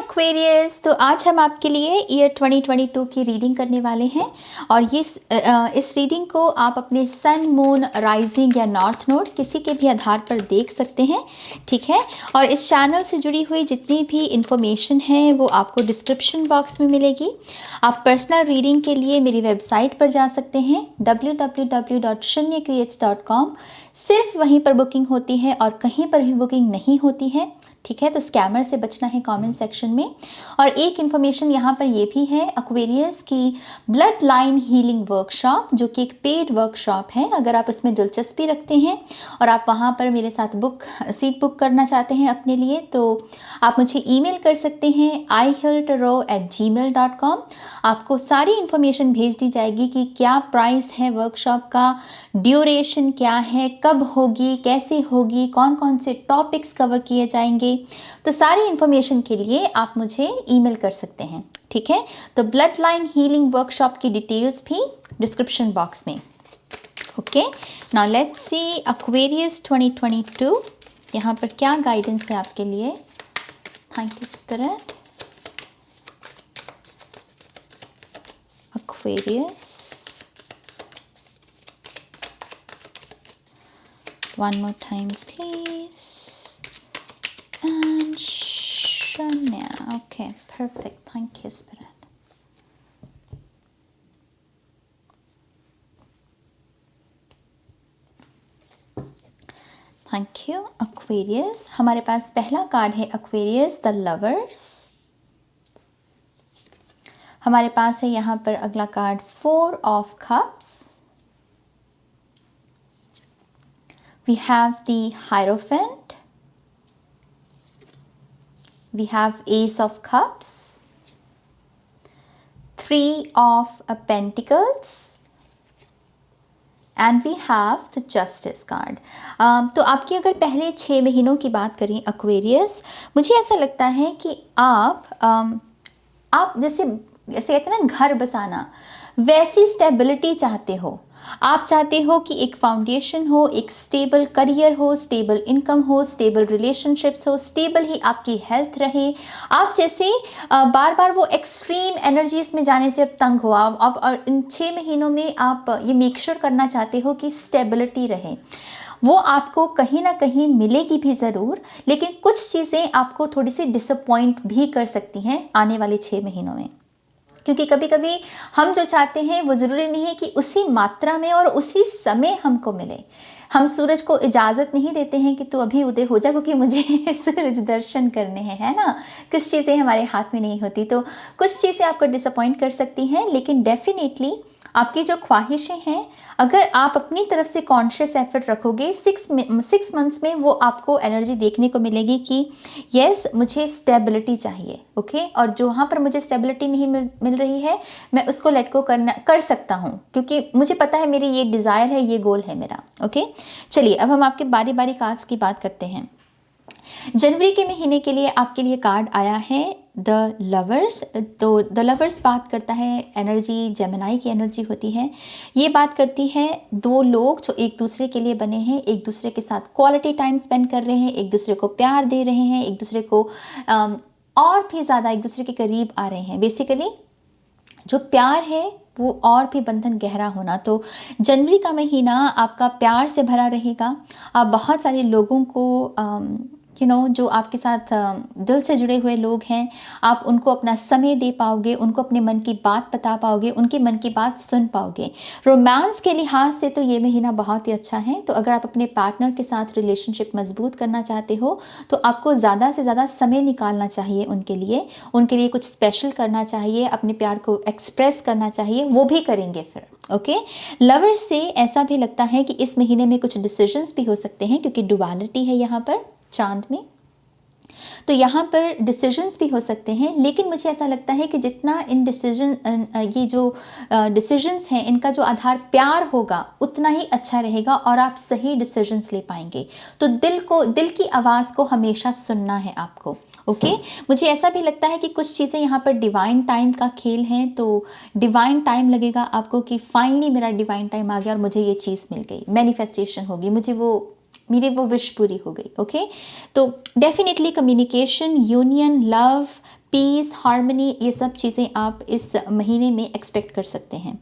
Aquarius. तो आज हम आपके लिए ईयर 2022 की रीडिंग करने वाले हैं और इस रीडिंग को आप अपने सन, मून, राइजिंग या नॉर्थ नोड किसी के भी आधार पर देख सकते हैं, ठीक है। और इस चैनल से जुड़ी हुई जितनी भी इंफॉर्मेशन है वो आपको डिस्क्रिप्शन बॉक्स में मिलेगी। आप पर्सनल रीडिंग के लिए मेरी वेबसाइट पर जा सकते हैं www.shunyacreates.com। सिर्फ वहीं पर बुकिंग होती है और कहीं पर भी बुकिंग नहीं होती है, ठीक है। तो स्कैमर से बचना है कमेंट सेक्शन में। और एक इन्फॉर्मेशन यहाँ पर ये भी है, एक्वेरियस की ब्लड लाइन हीलिंग वर्कशॉप जो कि एक पेड वर्कशॉप है, अगर आप उसमें दिलचस्पी रखते हैं और आप वहाँ पर मेरे साथ सीट बुक करना चाहते हैं अपने लिए, तो आप मुझे ईमेल कर सकते हैं ihiltarot@gmail.com। आपको सारी इन्फॉर्मेशन भेज दी जाएगी कि क्या प्राइस है वर्कशॉप का, ड्यूरेशन क्या है, कब होगी, कैसे होगी, कौन कौन से टॉपिक्स कवर किए जाएंगे। तो सारी इन्फॉर्मेशन के लिए आप मुझे ईमेल कर सकते हैं, ठीक है। तो ब्लड लाइन हीलिंग वर्कशॉप की डिटेल्स भी डिस्क्रिप्शन बॉक्स में। Okay, now let's see Aquarius 2022 यहाँ पर क्या गाइडेंस है आपके लिए। Thank you spirit. Aquarius, one more time please, and Shania. Okay, perfect. Thank you spirit. Thank you Aquarius. हमारे पास पहला कार्ड है एक्वेरियस द लवर्स। हमारे पास है यहाँ पर अगला card 4 of cups. We have the Hierophant. We have Ace of Cups. 3 of Pentacles. And we have the Justice card. तो आपकी अगर पहले 6 महीनों की बात करें एक्वेरियस, मुझे ऐसा लगता है कि आप जैसे कहते हैं ना घर बसाना, वैसी स्टेबिलिटी चाहते हो। आप चाहते हो कि एक फाउंडेशन हो, एक स्टेबल करियर हो, स्टेबल इनकम हो, स्टेबल रिलेशनशिप्स हो, स्टेबल ही आपकी हेल्थ रहे। आप जैसे बार बार वो एक्सट्रीम एनर्जीज में जाने से अब तंग हो आप और इन 6 महीनों में आप ये मेक श्योर करना चाहते हो कि स्टेबिलिटी रहे। वो आपको कहीं ना कहीं मिलेगी भी ज़रूर, लेकिन कुछ चीज़ें आपको थोड़ी सी डिसअपॉइंट भी कर सकती हैं आने वाले 6 महीनों में, क्योंकि कभी कभी हम जो चाहते हैं वो ज़रूरी नहीं है कि उसी मात्रा में और उसी समय हमको मिले। हम सूरज को इजाज़त नहीं देते हैं कि तू अभी उदय हो जा क्योंकि मुझे सूरज दर्शन करने हैं, है ना। कुछ चीज़ें हमारे हाथ में नहीं होती, तो कुछ चीज़ें आपको डिसअपॉइंट कर सकती हैं, लेकिन डेफिनेटली आपकी जो ख्वाहिशें हैं, अगर आप अपनी तरफ से कॉन्शियस एफर्ट रखोगे, 6 मंथ्स में वो आपको एनर्जी देखने को मिलेगी कि यस मुझे स्टेबिलिटी चाहिए। ओके, और जहाँ पर मुझे स्टेबिलिटी नहीं मिल रही है, मैं उसको लेट गो कर सकता हूँ, क्योंकि मुझे पता है मेरी ये डिज़ायर है, ये गोल है मेरा। ओके, चलिए अब हम आपके बारी बारी कार्ड्स की बात करते हैं। जनवरी के महीने के लिए आपके लिए कार्ड आया है द लवर्स। तो द लवर्स बात करता है एनर्जी, जेमिनाई की एनर्जी होती है। ये बात करती है 2 लोग जो एक दूसरे के लिए बने हैं, एक दूसरे के साथ क्वालिटी टाइम स्पेंड कर रहे हैं, एक दूसरे को प्यार दे रहे हैं, एक दूसरे को और भी ज़्यादा एक दूसरे के करीब आ रहे हैं। बेसिकली जो प्यार है वो और भी बंधन गहरा होना। तो जनवरी का महीना आपका प्यार से भरा रहेगा। आप बहुत सारे लोगों को जो आपके साथ दिल से जुड़े हुए लोग हैं, आप उनको अपना समय दे पाओगे, उनको अपने मन की बात बता पाओगे, उनके मन की बात सुन पाओगे। रोमांस के लिहाज से तो ये महीना बहुत ही अच्छा है। तो अगर आप अपने पार्टनर के साथ रिलेशनशिप मजबूत करना चाहते हो तो आपको ज़्यादा से ज़्यादा समय निकालना चाहिए उनके लिए कुछ स्पेशल करना चाहिए, अपने प्यार को एक्सप्रेस करना चाहिए, वो भी करेंगे फिर। ओके, लवर्स से ऐसा भी लगता है कि इस महीने में कुछ डिसीजंस भी हो सकते हैं, क्योंकि डुअलिटी है यहाँ पर चांद में, तो यहाँ पर डिसीजंस भी हो सकते हैं। लेकिन मुझे ऐसा लगता है कि जितना ये जो डिसीजंस हैं इनका जो आधार प्यार होगा उतना ही अच्छा रहेगा और आप सही डिसीजंस ले पाएंगे। तो दिल की आवाज़ को हमेशा सुनना है आपको। ओके, मुझे ऐसा भी लगता है कि कुछ चीज़ें यहाँ पर डिवाइन टाइम का खेल हैं, तो डिवाइन टाइम लगेगा आपको कि फाइनली मेरा डिवाइन टाइम आ गया और मुझे ये चीज़ मिल गई, मैनिफेस्टेशन होगी, मेरी वो विश पूरी हो गई। ओके, तो definitely communication, union, love, peace, harmony, ये सब चीज़ें आप इस महीने में एक्सपेक्ट कर सकते हैं।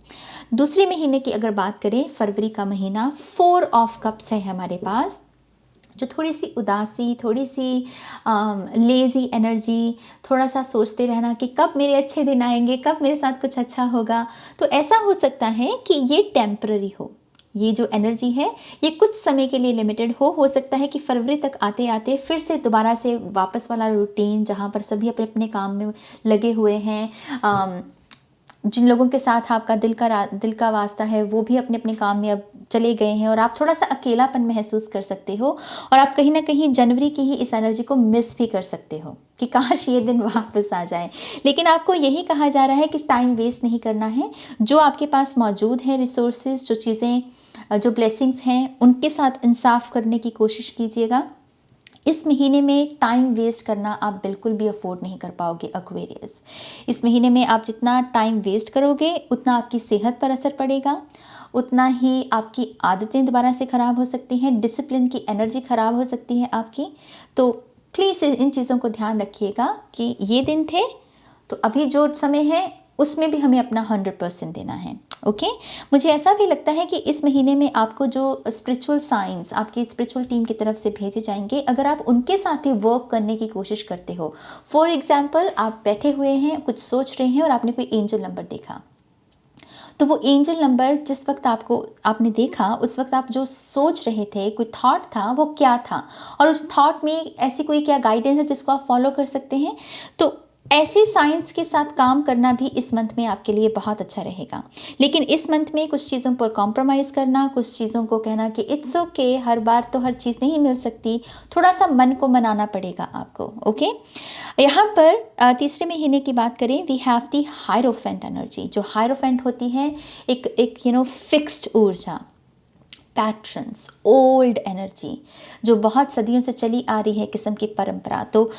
दूसरे महीने की अगर बात करें, फरवरी का महीना, 4 ऑफ कप्स है हमारे पास, जो थोड़ी सी उदासी, थोड़ी सी लेज़ी एनर्जी, थोड़ा सा सोचते रहना कि कब मेरे अच्छे दिन आएंगे, कब मेरे साथ कुछ अच्छा होगा। तो ऐसा हो सकता है कि ये टेम्पररी हो, ये जो एनर्जी है ये कुछ समय के लिए लिमिटेड हो सकता है कि फरवरी तक आते आते फिर से दोबारा से वापस वाला रूटीन, जहाँ पर सभी अपने अपने काम में लगे हुए हैं, जिन लोगों के साथ आपका दिल का वास्ता है वो भी अपने अपने काम में अब चले गए हैं, और आप थोड़ा सा अकेलापन महसूस कर सकते हो, और आप कहीं ना कहीं जनवरी की ही इस एनर्जी को मिस भी कर सकते हो कि काश ये दिन वापस आ जाए। लेकिन आपको यही कहा जा रहा है कि टाइम वेस्ट नहीं करना है, जो आपके पास मौजूद है रिसोर्सेज, जो चीज़ें, जो ब्लेसिंग्स हैं, उनके साथ इंसाफ करने की कोशिश कीजिएगा। इस महीने में टाइम वेस्ट करना आप बिल्कुल भी अफोर्ड नहीं कर पाओगे एक्वेरियस। इस महीने में आप जितना टाइम वेस्ट करोगे उतना आपकी सेहत पर असर पड़ेगा, उतना ही आपकी आदतें दोबारा से ख़राब हो सकती हैं, डिसिप्लिन की एनर्जी ख़राब हो सकती है आपकी। तो प्लीज़ इन चीज़ों को ध्यान रखिएगा कि ये दिन थे, तो अभी जो समय है उसमें भी हमें अपना 100% देना है। ओके, मुझे ऐसा भी लगता है कि इस महीने में आपको जो स्पिरिचुअल साइंस आपकी स्पिरिचुअल टीम की तरफ से भेजे जाएंगे, अगर आप उनके साथ भी वर्क करने की कोशिश करते हो, फॉर एग्जाम्पल आप बैठे हुए हैं, कुछ सोच रहे हैं और आपने कोई एंजल नंबर देखा, तो वो एंजल नंबर जिस वक्त आपने देखा, उस वक्त आप जो सोच रहे थे, कोई थॉट था, वो क्या था, और उस थॉट में ऐसी कोई क्या गाइडेंस है जिसको आप फॉलो कर सकते हैं। तो ऐसी साइंस के साथ काम करना भी इस मंथ में आपके लिए बहुत अच्छा रहेगा। लेकिन इस मंथ में कुछ चीज़ों पर कॉम्प्रोमाइज़ करना, कुछ चीज़ों को कहना कि इट्स ओके, हर बार तो हर चीज़ नहीं मिल सकती, थोड़ा सा मन को मनाना पड़ेगा आपको। ओके, यहाँ पर तीसरे महीने की बात करें, we have the hierophant energy. जो हायरोफेंट होती है एक फिक्स्ड ऊर्जा, पैट्रन्स, ओल्ड एनर्जी, जो बहुत सदियों से चली आ रही है किस्म की परंपरा। तो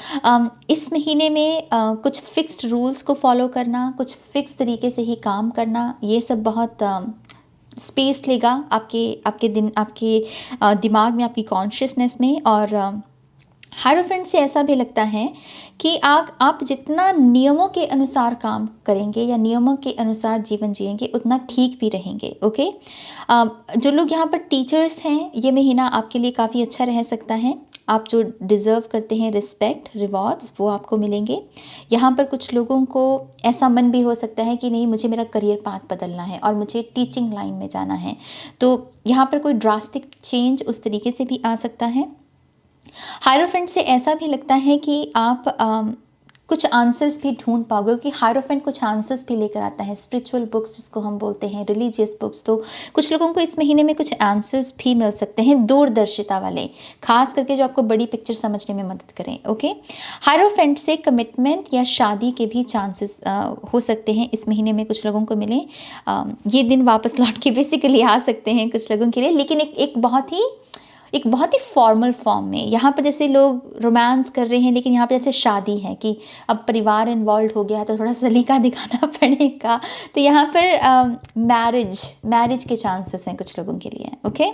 इस महीने में कुछ फिक्स्ड रूल्स को फॉलो करना, कुछ फिक्स तरीके से ही काम करना, ये सब बहुत स्पेस लेगा आपके दिमाग में, आपकी कॉन्शियसनेस में। और हायरोफेंट से ऐसा भी लगता है कि आप जितना नियमों के अनुसार काम करेंगे या नियमों के अनुसार जीवन जिएंगे, उतना ठीक भी रहेंगे। ओके, जो लोग यहाँ पर टीचर्स हैं, ये महीना आपके लिए काफ़ी अच्छा रह सकता है। आप जो डिज़र्व करते हैं रिस्पेक्ट, रिवॉर्ड्स, वो आपको मिलेंगे। यहाँ पर कुछ लोगों को ऐसा मन भी हो सकता है कि नहीं, मुझे मेरा करियर पाथ बदलना है और मुझे टीचिंग लाइन में जाना है। तो यहाँ पर कोई ड्रास्टिक चेंज उस तरीके से भी आ सकता है। हायरोफेंट से ऐसा भी लगता है कि आप कुछ आंसर्स भी ढूंढ पाओगे, क्योंकि हायरोफेंट कुछ आंसर्स भी लेकर आता है, स्पिरिचुअल बुक्स जिसको हम बोलते हैं, रिलीजियस बुक्स। तो कुछ लोगों को इस महीने में कुछ आंसर्स भी मिल सकते हैं, दूरदर्शिता वाले, खास करके जो आपको बड़ी पिक्चर समझने में मदद करें। ओके, हायरोफेंट से कमिटमेंट या शादी के भी चांसेस हो सकते हैं इस महीने में कुछ लोगों को मिले। ये दिन वापस लौट के बेसिकली आ सकते हैं कुछ लोगों के लिए, लेकिन एक बहुत ही फॉर्मल फॉर्म में। यहाँ पर जैसे लोग रोमांस कर रहे हैं, लेकिन यहाँ पर जैसे शादी है कि अब परिवार इन्वॉल्व हो गया तो थोड़ा सलीका दिखाना पड़ेगा। तो यहाँ पर मैरिज के चांसेस हैं कुछ लोगों के लिए। ओके,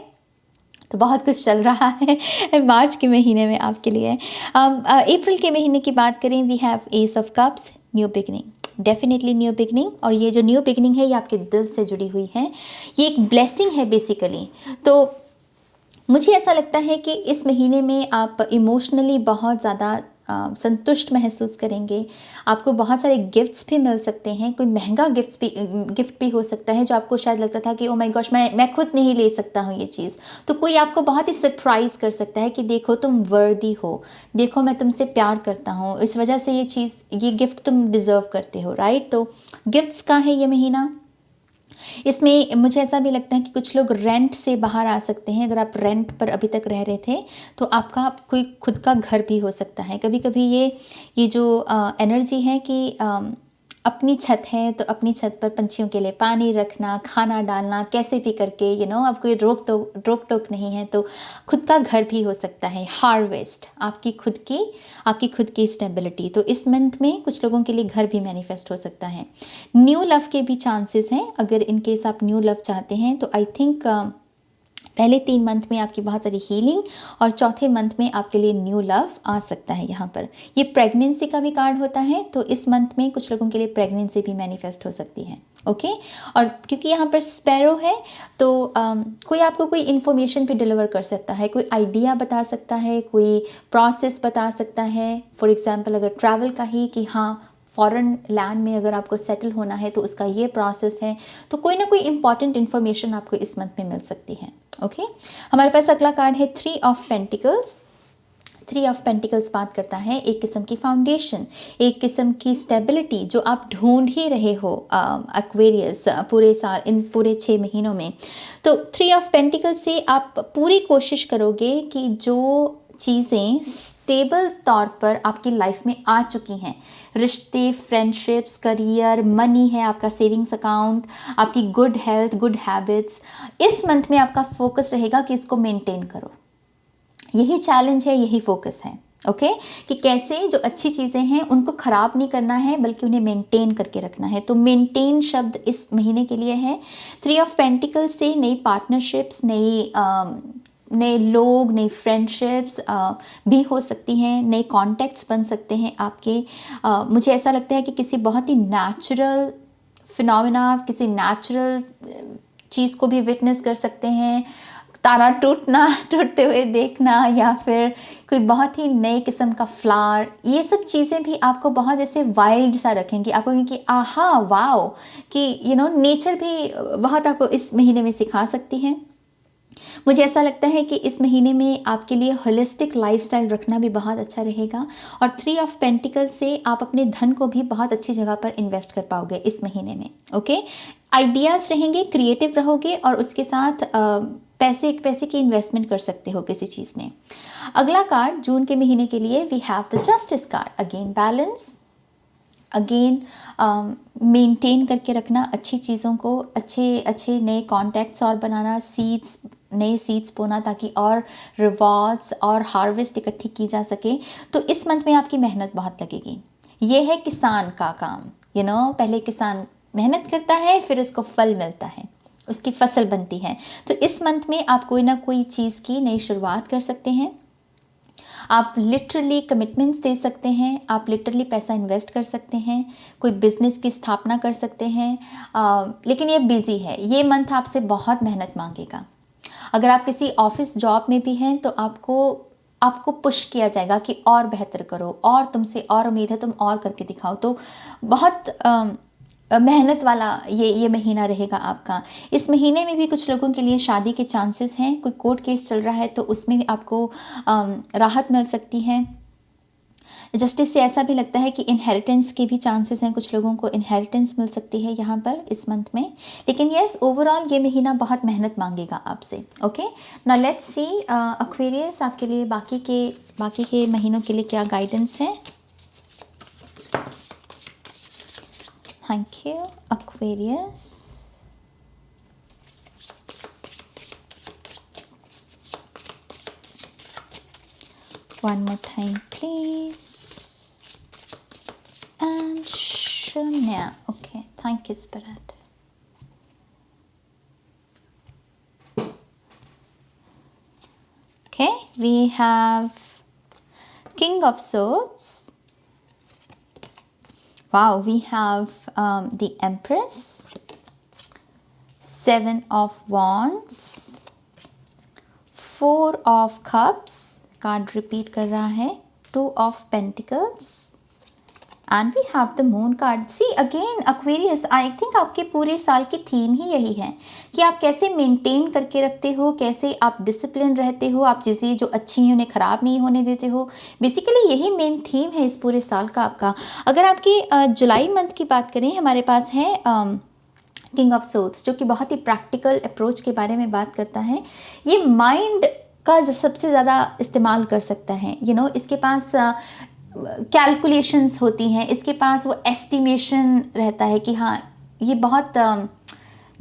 तो बहुत कुछ चल रहा है मार्च के महीने में आपके लिए। अप्रैल के महीने की बात करें, we have ace of cups, new beginning, definitely new beginning. और ये जो न्यू बिगनिंग है, ये आपके दिल से जुड़ी हुई है, ये एक ब्लेसिंग है बेसिकली। तो मुझे ऐसा लगता है कि इस महीने में आप इमोशनली बहुत ज़्यादा संतुष्ट महसूस करेंगे। आपको बहुत सारे गिफ्ट्स भी मिल सकते हैं, कोई महंगा गिफ्ट भी हो सकता है जो आपको शायद लगता था कि ओ माय गॉश, मैं खुद नहीं ले सकता हूँ ये चीज़। तो कोई आपको बहुत ही सरप्राइज़ कर सकता है कि देखो तुम वर्दी हो, देखो मैं तुमसे प्यार करता हूँ, इस वजह से ये गिफ्ट तुम डिज़र्व करते हो, राइट। तो गिफ्ट्स का है ये महीना। इसमें मुझे ऐसा भी लगता है कि कुछ लोग रेंट से बाहर आ सकते हैं। अगर आप रेंट पर अभी तक रह रहे थे तो आपका कोई खुद का घर भी हो सकता है। कभी कभी ये जो एनर्जी है कि अपनी छत है तो अपनी छत पर पंछियों के लिए पानी रखना, खाना डालना, कैसे भी करके अब कोई रोक टोक नहीं है, तो खुद का घर भी हो सकता है। हार्वेस्ट, आपकी खुद की स्टेबिलिटी। तो इस मंथ में कुछ लोगों के लिए घर भी मैनिफेस्ट हो सकता है। न्यू लव के भी चांसेस हैं। अगर इन केस आप न्यू लव चाहते हैं तो आई थिंक पहले 3 मंथ में आपकी बहुत सारी हीलिंग और चौथे मंथ में आपके लिए न्यू लव आ सकता है। यहाँ पर ये प्रेगनेंसी का भी कार्ड होता है, तो इस मंथ में कुछ लोगों के लिए प्रेगनेंसी भी मैनिफेस्ट हो सकती है। ओके, और क्योंकि यहाँ पर स्पैरो है तो कोई आपको कोई इन्फॉर्मेशन भी डिलीवर कर सकता है, कोई आइडिया बता सकता है, कोई प्रोसेस बता सकता है। फॉर एग्जांपल अगर ट्रैवल का ही कि हाँ फॉरेन लैंड में अगर आपको सेटल होना है तो उसका ये प्रोसेस है, तो कोई ना कोई इंपॉर्टेंट इन्फॉर्मेशन आपको इस मंथ में मिल सकती है। ओके, हमारे पास अगला कार्ड है 3 ऑफ पेंटिकल्स। 3 ऑफ पेंटिकल्स बात करता है एक किस्म की फाउंडेशन, एक किस्म की स्टेबिलिटी जो आप ढूंढ ही रहे हो एक्वेरियस पूरे साल, इन पूरे 6 महीनों में। तो 3 ऑफ पेंटिकल्स से आप पूरी कोशिश करोगे कि जो चीज़ें स्टेबल तौर पर आपकी लाइफ में आ चुकी हैं, रिश्ते, फ्रेंडशिप्स, करियर, मनी है, आपका सेविंग्स अकाउंट, आपकी गुड हेल्थ, गुड हैबिट्स, इस मंथ में आपका फोकस रहेगा कि इसको मेंटेन करो। यही चैलेंज है, यही फोकस है। ओके, कि कैसे जो अच्छी चीज़ें हैं उनको ख़राब नहीं करना है बल्कि उन्हें मेंटेन करके रखना है। तो मेंटेन शब्द इस महीने के लिए है। 3 ऑफ पेंटिकल्स से नई पार्टनरशिप्स, नए लोग, नई फ्रेंडशिप्स भी हो सकती हैं, नए कॉन्टैक्ट्स बन सकते हैं आपके। मुझे ऐसा लगता है कि किसी बहुत ही नेचुरल फिनोमेना, किसी नेचुरल चीज़ को भी विटनेस कर सकते हैं। तारा टूटते हुए देखना, या फिर कोई बहुत ही नए किस्म का फ्लावर, ये सब चीज़ें भी आपको बहुत ऐसे वाइल्ड सा रखेंगी। आपको कि आहा वाओ, कि नेचर भी बहुत आपको इस महीने में सिखा सकती है। मुझे ऐसा लगता है कि इस महीने में आपके लिए होलिस्टिक लाइफस्टाइल रखना भी बहुत अच्छा रहेगा। और 3 ऑफ पेंटिकल से आप अपने धन को भी बहुत अच्छी जगह पर इन्वेस्ट कर पाओगे इस महीने में। ओके, आइडियाज़ रहेंगे, क्रिएटिव रहोगे, और उसके साथ पैसे की इन्वेस्टमेंट कर सकते हो किसी चीज़ में। अगला कार्ड जून के महीने के लिए we have the justice card. Again balance, again maintain करके रखना अच्छी चीज़ों को, अच्छे नए कॉन्टैक्ट्स और बनाना, नए सीड्स बोना ताकि और रिवॉर्ड्स और हार्वेस्ट इकट्ठी की जा सके। तो इस मंथ में आपकी मेहनत बहुत लगेगी। ये है किसान का काम। पहले किसान मेहनत करता है, फिर उसको फल मिलता है, उसकी फसल बनती है। तो इस मंथ में आप कोई ना कोई चीज़ की नई शुरुआत कर सकते हैं। आप लिटरली कमिटमेंट्स दे सकते हैं, आप लिटरली पैसा इन्वेस्ट कर सकते हैं, कोई बिजनेस की स्थापना कर सकते हैं। लेकिन ये बिजी है, ये मंथ आपसे बहुत मेहनत मांगेगा। अगर आप किसी ऑफिस जॉब में भी हैं तो आपको पुश किया जाएगा कि और बेहतर करो, और तुमसे और उम्मीद है, तुम और करके दिखाओ। तो बहुत मेहनत वाला ये महीना रहेगा आपका। इस महीने में भी कुछ लोगों के लिए शादी के चांसेस हैं। कोई कोर्ट केस चल रहा है तो उसमें भी आपको राहत मिल सकती है। जस्टिस से ऐसा भी लगता है कि इनहेरिटेंस के भी चांसेस हैं, कुछ लोगों को इनहेरिटेंस मिल सकती है यहाँ पर इस मंथ में। लेकिन यस, ओवरऑल ये महीना बहुत मेहनत मांगेगा आपसे। Okay, now let's see Aquarius आपके लिए बाकी के महीनों के लिए क्या गाइडेंस है। Thank you, Aquarius. One more time, please. And Shunya. Okay, thank you, Spirit. Okay, we have King of Swords. Wow, we have the Empress, 7 of Wands, 4 of Cups, card repeat कर रहा है, 2 of Pentacles, and we have the Moon card. See again Aquarius, I think आपके पूरे साल की theme ही यही है कि आप कैसे मेंटेन करके रखते हो, कैसे आप डिसिप्लिन रहते हो, आप चीज़ें जो अच्छी हैं उन्हें ख़राब नहीं होने देते हो। बेसिकली यही मेन थीम है इस पूरे साल का आपका। अगर आपकी जुलाई मंथ की बात करें, हमारे पास है किंग ऑफ सोर्ड्स, जो कि बहुत ही प्रैक्टिकल अप्रोच के बारे में बात करता है। ये माइंड का सबसे ज़्यादा इस्तेमाल कर सकता है। इसके पास कैलकुलेशंस होती हैं, इसके पास वो एस्टिमेशन रहता है कि हाँ ये बहुत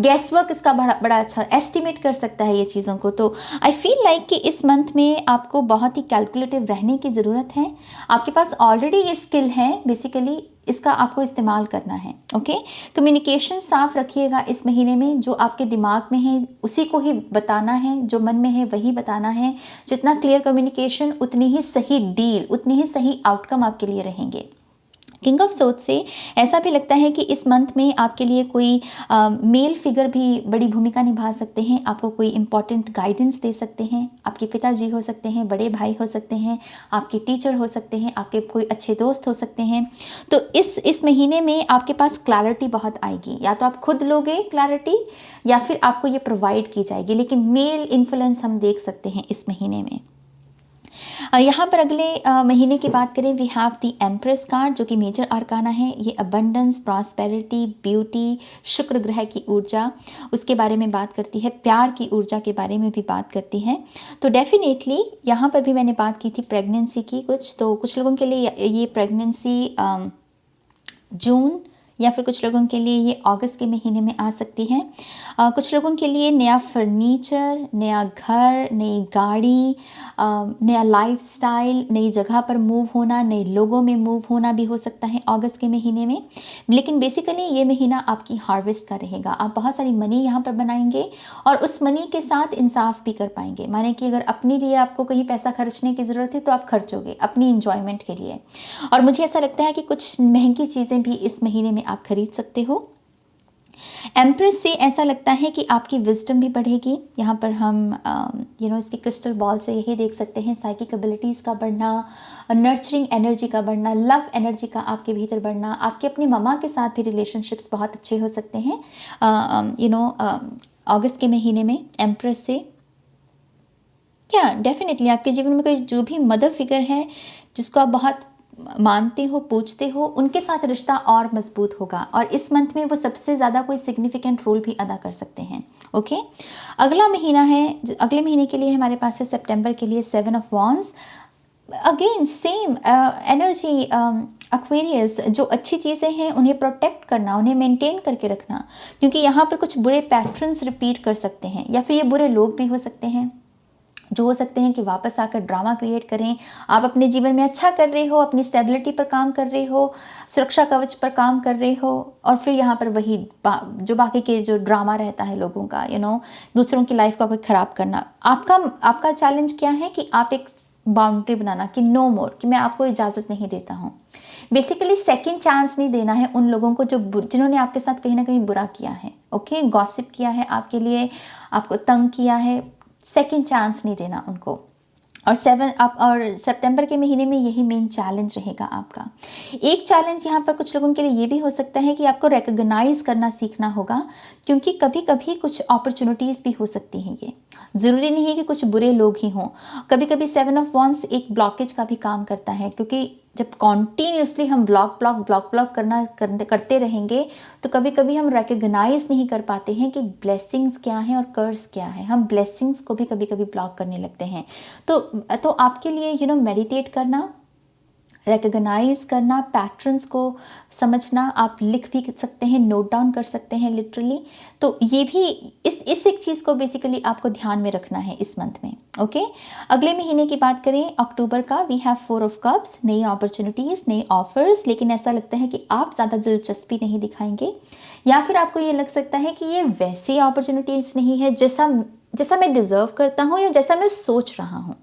गैस वर्क इसका बड़ा बड़ा अच्छा एस्टिमेट कर सकता है ये चीज़ों को। तो आई फील लाइक कि इस मंथ में आपको बहुत ही कैलकुलेटिव रहने की ज़रूरत है। आपके पास ऑलरेडी ये स्किल है, बेसिकली इसका आपको इस्तेमाल करना है। ओके, कम्युनिकेशन साफ रखिएगा इस महीने में। जो आपके दिमाग में है उसी को ही बताना है, जो मन में है वही बताना है। जितना क्लियर कम्युनिकेशन उतनी ही सही डील, उतनी ही सही आउटकम आपके लिए रहेंगे। किंग ऑफ सोर्ड से ऐसा भी लगता है कि इस मंथ में आपके लिए कोई मेल फिगर भी बड़ी भूमिका निभा सकते हैं, आपको कोई इंपॉर्टेंट गाइडेंस दे सकते हैं। आपके पिताजी हो सकते हैं, बड़े भाई हो सकते हैं, आपके टीचर हो सकते हैं, आपके कोई अच्छे दोस्त हो सकते हैं। तो इस महीने में आपके पास क्लैरिटी बहुत आएगी। या तो आप खुद लोगे क्लैरिटी या फिर आपको ये प्रोवाइड की जाएगी, लेकिन मेल इन्फ्लुएंस हम देख सकते हैं इस महीने में। यहाँ पर अगले महीने की बात करें, we have the empress card जो कि मेजर आर्काना है। ये अबंडेंस, प्रॉस्पेरिटी, ब्यूटी, शुक्र ग्रह की ऊर्जा उसके बारे में बात करती है, प्यार की ऊर्जा के बारे में भी बात करती है। तो डेफिनेटली यहाँ पर भी मैंने बात की थी प्रेगनेंसी की कुछ लोगों के लिए ये प्रेगनेंसी जून या फिर कुछ लोगों के लिए ये अगस्त के महीने में आ सकती है। कुछ लोगों के लिए नया फर्नीचर, नया घर, नई गाड़ी, नया लाइफस्टाइल, नई जगह पर मूव होना, नए लोगों में मूव होना भी हो सकता है अगस्त के महीने में। लेकिन बेसिकली ये महीना आपकी हार्वेस्ट का रहेगा। आप बहुत सारी मनी यहाँ पर बनाएंगे और उस मनी के साथ इंसाफ भी कर पाएंगे। माने कि अगर अपने लिए आपको कहीं पैसा खर्चने की ज़रूरत है तो आप खर्चोगे अपनी इंजॉयमेंट के लिए। और मुझे ऐसा लगता है कि कुछ महंगी चीज़ें भी इस महीने में आप खरीद सकते हो। एम्प्रेस से ऐसा लगता है कि आपकी विजडम भी बढ़ेगी। यहाँ पर हम इसकी क्रिस्टल बॉल से यही देख सकते हैं, साइकिक एबिलिटीज़ का बढ़ना, नर्चरिंग एनर्जी का बढ़ना, लव एनर्जी का आपके भीतर बढ़ना। आपके अपनी ममा के साथ भी रिलेशनशिप्स बहुत अच्छे हो सकते हैं अगस्त के महीने में एम्प्रेस से। क्या डेफिनेटली आपके जीवन में कोई जो भी मदर फिगर है जिसको आप बहुत मानते हो, पूछते हो, उनके साथ रिश्ता और मजबूत होगा। और इस मंथ में वो सबसे ज़्यादा कोई सिग्निफिकेंट रोल भी अदा कर सकते हैं। ओके, अगला महीना है, अगले महीने के लिए हमारे पास है सितंबर के लिए 7 of wands. Again same energy, Aquarius. जो अच्छी चीज़ें हैं उन्हें प्रोटेक्ट करना, उन्हें मेंटेन करके रखना, क्योंकि यहाँ पर कुछ बुरे पैटर्न्स रिपीट कर सकते हैं या फिर ये बुरे लोग भी हो सकते हैं जो हो सकते हैं कि वापस आकर ड्रामा क्रिएट करें। आप अपने जीवन में अच्छा कर रहे हो, अपनी स्टेबिलिटी पर काम कर रहे हो, सुरक्षा कवच पर काम कर रहे हो, और फिर यहाँ पर वही जो बाकी के जो ड्रामा रहता है लोगों का, दूसरों की लाइफ का कोई ख़राब करना। आपका चैलेंज क्या है कि आप एक बाउंड्री बनाना कि नो मोर, कि मैं आपको इजाज़त नहीं देता हूँ। बेसिकली सेकंड चांस नहीं देना है उन लोगों को जिन्होंने आपके साथ कहीं ना कहीं बुरा किया है। ओके, गॉसिप किया है आपके लिए, आपको तंग किया है, सेकंड चांस नहीं देना उनको। और सितंबर के महीने में यही मेन चैलेंज रहेगा आपका। एक चैलेंज यहाँ पर कुछ लोगों के लिए ये भी हो सकता है कि आपको रिकॉग्नाइज करना सीखना होगा, क्योंकि कभी कभी कुछ अपॉर्चुनिटीज़ भी हो सकती हैं। ये ज़रूरी नहीं है कि कुछ बुरे लोग ही हों। कभी कभी 7 ऑफ वॉन्ड्स एक ब्लॉकेज का भी काम करता है, क्योंकि जब कॉन्टीन्यूसली हम ब्लॉक करते रहेंगे तो कभी कभी हम रिकॉग्नाइज नहीं कर पाते हैं कि ब्लेसिंग्स क्या हैं और कर्स क्या है। हम ब्लेसिंग्स को भी कभी कभी ब्लॉक करने लगते हैं। तो आपके लिए मेडिटेट करना, रिकॉग्नाइज करना, पैटर्न्स को समझना, आप लिख भी सकते हैं, नोट डाउन कर सकते हैं लिटरली। तो ये भी इस एक चीज़ को बेसिकली आपको ध्यान में रखना है इस मंथ में। ओके, अगले महीने की बात करें अक्टूबर का, वी हैव 4 ऑफ कप्स, नई अपॉर्चुनिटीज़, नई ऑफर्स। लेकिन ऐसा लगता है कि आप ज़्यादा दिलचस्पी नहीं दिखाएंगे, या फिर आपको ये लग सकता है कि ये वैसी अपॉर्चुनिटीज़ नहीं है जैसा मैं डिज़र्व करता हूँ या जैसा मैं सोच रहा हूँ।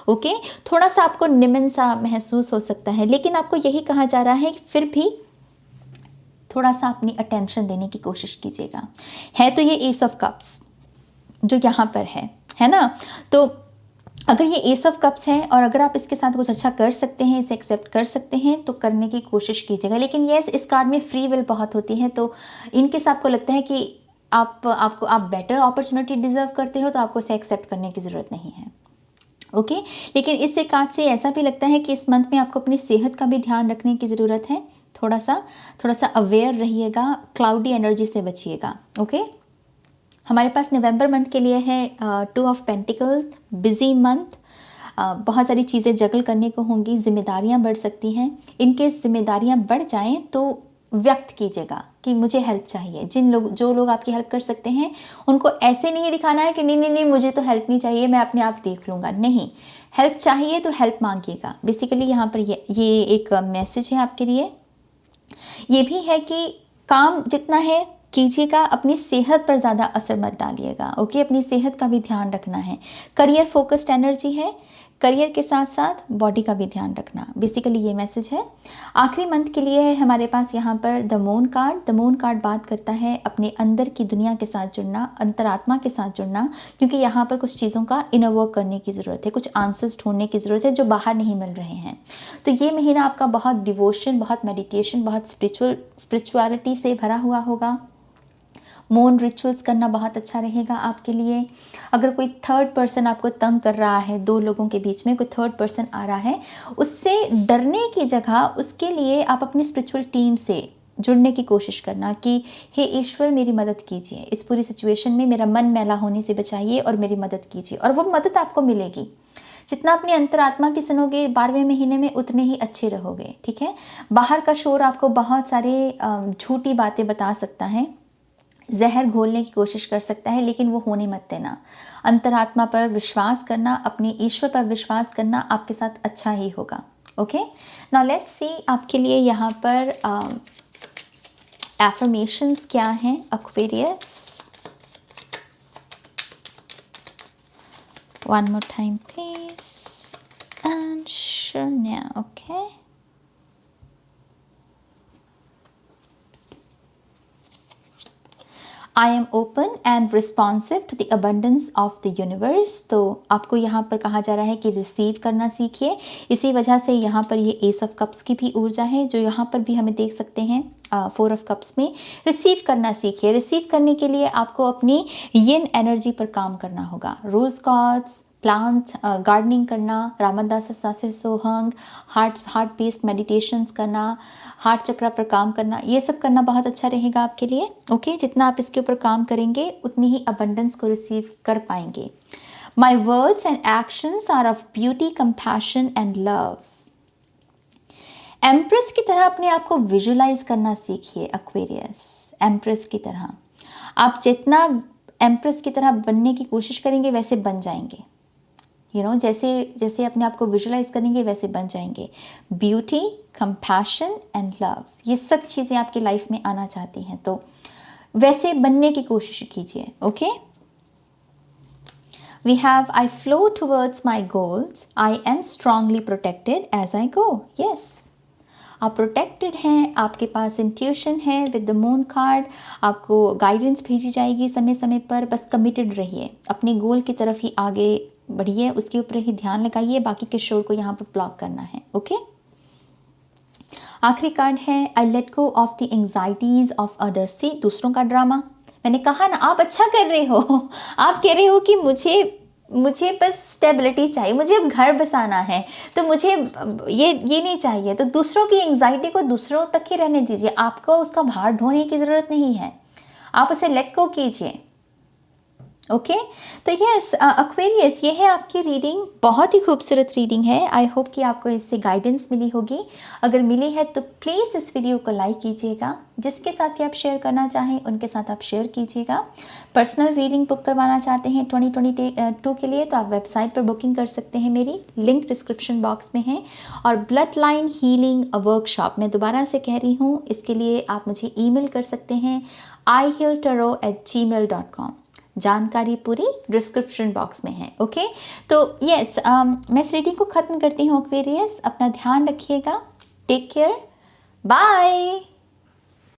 ओके, थोड़ा सा आपको निमन सा महसूस हो सकता है, लेकिन आपको यही कहा जा रहा है कि फिर भी थोड़ा सा अपनी अटेंशन देने की कोशिश कीजिएगा। है तो ये एस ऑफ कप्स जो यहाँ पर है ना। तो अगर ये एस ऑफ कप्स है और अगर आप इसके साथ कुछ अच्छा कर सकते हैं, इसे एक्सेप्ट कर सकते हैं, तो करने की कोशिश कीजिएगा। लेकिन यस, इस कार्ड में फ्री विल बहुत होती है, तो इनकेस आपको लगता है कि आप बेटर अपॉर्चुनिटी डिजर्व करते हो तो आपको इसे एक्सेप्ट करने की ज़रूरत नहीं है। ओके, लेकिन इस एक कार्ड से ऐसा भी लगता है कि इस मंथ में आपको अपनी सेहत का भी ध्यान रखने की ज़रूरत है। थोड़ा सा अवेयर रहिएगा, क्लाउडी एनर्जी से बचिएगा। ओके, हमारे पास नवंबर मंथ के लिए है 2 ऑफ पेंटिकल्स, बिजी मंथ। बहुत सारी चीज़ें जगल करने को होंगी, जिम्मेदारियां बढ़ सकती हैं। इनकेस जिम्मेदारियां बढ़ जाएं तो व्यक्त कीजिएगा कि मुझे हेल्प चाहिए। जो लोग आपकी हेल्प कर सकते हैं उनको ऐसे नहीं दिखाना है कि नहीं नहीं नहीं मुझे तो हेल्प नहीं चाहिए, मैं अपने आप देख लूँगा। नहीं, हेल्प चाहिए तो हेल्प मांगिएगा। बेसिकली यहाँ पर ये एक मैसेज है आपके लिए। ये भी है कि काम जितना है कीजिएगा, अपनी सेहत पर ज़्यादा असर मत डालिएगा। ओके, अपनी सेहत का भी ध्यान रखना है। करियर फोकस्ड एनर्जी है, करियर के साथ साथ बॉडी का भी ध्यान रखना। बेसिकली ये मैसेज है। आखिरी मंथ के लिए है हमारे पास यहाँ पर the moon card. The moon card बात करता है अपने अंदर की दुनिया के साथ जुड़ना, अंतरात्मा के साथ जुड़ना, क्योंकि यहाँ पर कुछ चीज़ों का इनर वर्क करने की ज़रूरत है, कुछ आंसर्स ढूंढने की ज़रूरत है जो बाहर नहीं मिल रहे हैं। तो ये महीना आपका बहुत डिवोशन, बहुत मेडिटेशन, बहुत स्पिरिचुअलिटी से भरा हुआ होगा। मून रिचुअल्स करना बहुत अच्छा रहेगा आपके लिए। अगर कोई थर्ड पर्सन आपको तंग कर रहा है, दो लोगों के बीच में कोई थर्ड पर्सन आ रहा है, उससे डरने की जगह उसके लिए आप अपनी स्पिरिचुअल टीम से जुड़ने की कोशिश करना कि हे ईश्वर मेरी मदद कीजिए, इस पूरी सिचुएशन में मेरा मन मैला होने से बचाइए और मेरी मदद कीजिए। और वो मदद आपको मिलेगी। जितना अपनी अंतरात्मा की सुनोगे 12वें महीने में उतने ही अच्छे रहोगे। ठीक है, बाहर का शोर आपको बहुत सारे झूठी बातें बता सकता है, जहर घोलने की कोशिश कर सकता है, लेकिन वो होने मत देना। अंतरात्मा पर विश्वास करना, अपने ईश्वर पर विश्वास करना आपके साथ अच्छा ही होगा। ओके, नाउ लेट्स सी आपके लिए यहाँ पर एफर्मेशंस क्या हैं Aquarius. One more time please and शून्य। Okay, I am open and responsive to the abundance of the universe। तो आपको यहाँ पर कहा जा रहा है कि रिसीव करना सीखिए। इसी वजह से यहाँ पर ये एस ऑफ कप्स की भी ऊर्जा है जो यहाँ पर भी हमें देख सकते हैं 4 ऑफ कप्स में। रिसीव करना सीखिए। रिसीव करने के लिए आपको अपनी यिन एनर्जी पर काम करना होगा। रोज गॉड्स, प्लांट गार्डनिंग करना, रामदास सासे सोहंग, हार्ट बेस्ड मेडिटेशंस करना, हार्ट चक्र पर काम करना, ये सब करना बहुत अच्छा रहेगा आपके लिए। ओके, जितना आप इसके ऊपर काम करेंगे उतनी ही अबंडेंस को रिसीव कर पाएंगे। My words and actions are of beauty, compassion and love. Empress की तरह अपने आप को विजुलाइज करना सीखिए एक्वेरियस। एम्प्रेस की तरह आप जितना एम्प्रेस की तरह बनने की कोशिश करेंगे वैसे बन जाएंगे। जैसे जैसे अपने आप को विजुलाइज करेंगे वैसे बन जाएंगे। ब्यूटी, कंपैशन एंड लव, ये सब चीज़ें आपकी लाइफ में आना चाहती हैं, तो वैसे बनने की कोशिश कीजिए। Okay, we have I flow towards my goals, I am strongly protected as I go. Yes, आप प्रोटेक्टेड हैं, आपके पास इंट्यूशन है। विद द मून कार्ड आपको गाइडेंस भेजी जाएगी समय समय पर। बस कमिटेड रहिए, अपने गोल की तरफ ही आगे बढ़िए, उसके ऊपर ही ध्यान लगाइए, बाकी के शोर को यहाँ पर ब्लॉक करना है। ओके, आखिरी कार्ड है I let go of the anxieties of others. See, दूसरों का ड्रामा। मैंने कहा ना, आप अच्छा कर रहे हो। आप कह रहे हो कि मुझे बस स्टेबिलिटी चाहिए, मुझे अब घर बसाना है, तो मुझे ये नहीं चाहिए। तो दूसरों की एंग्जाइटी को दूसरों तक ही रहने दीजिए, आपको उसका भार ढोने की ज़रूरत नहीं है, आप उसे लेट गो कीजिए। ओके, तो यस एक्वेरियस, ये है आपकी रीडिंग। बहुत ही खूबसूरत रीडिंग है। आई होप कि आपको इससे गाइडेंस मिली होगी। अगर मिली है तो प्लीज़ इस वीडियो को लाइक कीजिएगा। जिसके साथ ही आप शेयर करना चाहें उनके साथ आप शेयर कीजिएगा। पर्सनल रीडिंग बुक करवाना चाहते हैं 2022 के लिए तो आप वेबसाइट पर बुकिंग कर सकते हैं, मेरी लिंक डिस्क्रिप्शन बॉक्स में है। और ब्लड लाइन हीलिंग वर्कशॉप, मैं दोबारा से कह रही हूँ, इसके लिए आप मुझे ईमेल कर सकते हैं ihealtarot@gmail.com। जानकारी पूरी डिस्क्रिप्शन बॉक्स में है। ओके, तो यस, मैं इस रीडिंग को ख़त्म करती हूँ एक्वेरियस। अपना ध्यान रखिएगा। Take care, bye.